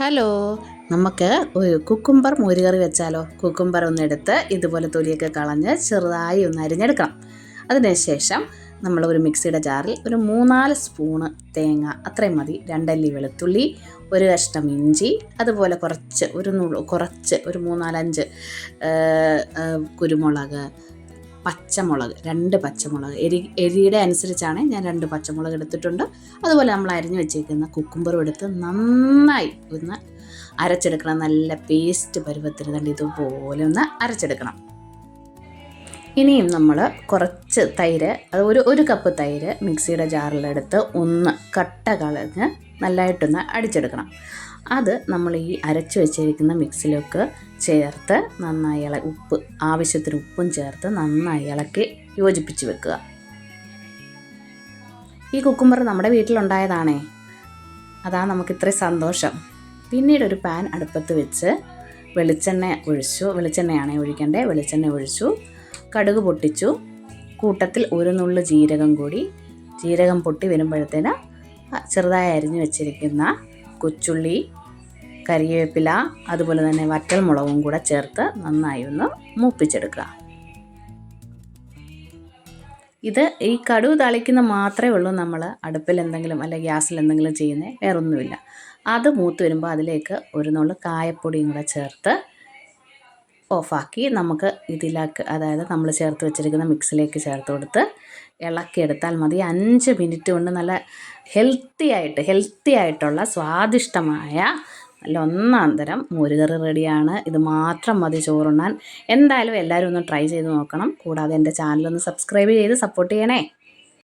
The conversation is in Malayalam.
ഹലോ, നമുക്ക് ഒരു കുക്കുംബർ മോരുകറി വെച്ചാലോ? കുക്കുംബർ ഒന്നെടുത്ത് ഇതുപോലെ തൊലിയൊക്കെ കളഞ്ഞ് ചെറുതായി ഒന്ന് അരിഞ്ഞെടുക്കണം. അതിനുശേഷം നമ്മൾ ഒരു മിക്സിയുടെ ജാറിൽ ഒരു 3-4 സ്പൂണ് തേങ്ങ, അത്രയും മതി, 2 അല്ലി വെളുത്തുള്ളി, ഒരു കഷ്ണം ഇഞ്ചി, അതുപോലെ കുറച്ച് ഒരു 3-4-5 കുരുമുളക്, പച്ചമുളക്, 2 പച്ചമുളക്, എരിയുടെ അനുസരിച്ചാണ് ഞാൻ 2 പച്ചമുളക് എടുത്തിട്ടുണ്ട്. അതുപോലെ നമ്മൾ അരിഞ്ഞു വെച്ചേക്കുന്ന കുക്കുംബറും എടുത്ത് നന്നായി ഒന്ന് അരച്ചെടുക്കണം. നല്ല പേസ്റ്റ് പരുവത്തിന് തന്നെ ഇതുപോലെ ഒന്ന് അരച്ചെടുക്കണം. ഇനിയും നമ്മൾ കുറച്ച് തൈര്, അത് ഒരു കപ്പ് തൈര് മിക്സിയുടെ ജാറിലെടുത്ത് ഒന്ന് കട്ട കളഞ്ഞ് നല്ലതായിട്ടൊന്ന് അടിച്ചെടുക്കണം. അത് നമ്മൾ ഈ അരച്ച് വെച്ചിരിക്കുന്ന മിക്സിയിലേക്ക് ചേർത്ത് നന്നായി ആവശ്യത്തിന് ഉപ്പും ചേർത്ത് നന്നായി ഇളക്കി യോജിപ്പിച്ച് വെക്കുക. ഈ കുക്കുംബർ നമ്മുടെ വീട്ടിലുണ്ടായതാണേ, അതാ നമുക്ക് ഇത്രയും സന്തോഷം. പിന്നീട് ഒരു പാൻ അടുപ്പത്ത് വെച്ച് വെളിച്ചെണ്ണയാണ് ഒഴിക്കേണ്ടത്. വെളിച്ചെണ്ണ ഒഴിച്ചു, കടുക് പൊട്ടിച്ചു, കൂട്ടത്തിൽ ഒരു നുള്ളു ജീരകം പൊട്ടി വരുമ്പോഴത്തേന് ചെറുതായി അരിഞ്ഞു വെച്ചിരിക്കുന്ന കൊച്ചുള്ളി, കറിവേപ്പില, അതുപോലെ തന്നെ വറ്റൽ മുളകും കൂടെ ചേർത്ത് നന്നായി ഒന്ന് മൂപ്പിച്ചെടുക്കുക. ഈ കടുക് താളിക്കുന്ന മാത്രമേ ഉള്ളൂ നമ്മൾ അടുപ്പിൽ എന്തെങ്കിലും അല്ലെങ്കിൽ ഗ്യാസിൽ എന്തെങ്കിലും ചെയ്യുന്നത്, വേറൊന്നുമില്ല. അത് മൂത്ത് വരുമ്പോൾ അതിലേക്ക് ഒരു നുള്ളു കായപ്പൊടിയും കൂടെ ചേർത്ത് ഓഫാക്കി നമുക്ക് ഇതിലേക്ക്, അതായത് നമ്മൾ ചേർത്ത് വെച്ചിരിക്കുന്ന മിക്സിലേക്ക് ചേർത്ത് കൊടുത്ത് ഇളക്കിയെടുത്താൽ മതി. 5 മിനിറ്റ് കൊണ്ട് നല്ല ഹെൽത്തി ആയിട്ടുള്ള സ്വാദിഷ്ടമായ നല്ല ഒന്നാം തരം മോരുകറി റെഡിയാണ്. ഇത് മാത്രം മതി ചോറുണ്ണാൻ. എന്തായാലും എല്ലാവരും ഒന്ന് ട്രൈ ചെയ്ത് നോക്കണം. കൂടാതെ എൻ്റെ ചാനലൊന്ന് സബ്സ്ക്രൈബ് ചെയ്ത് സപ്പോർട്ട് ചെയ്യണേ.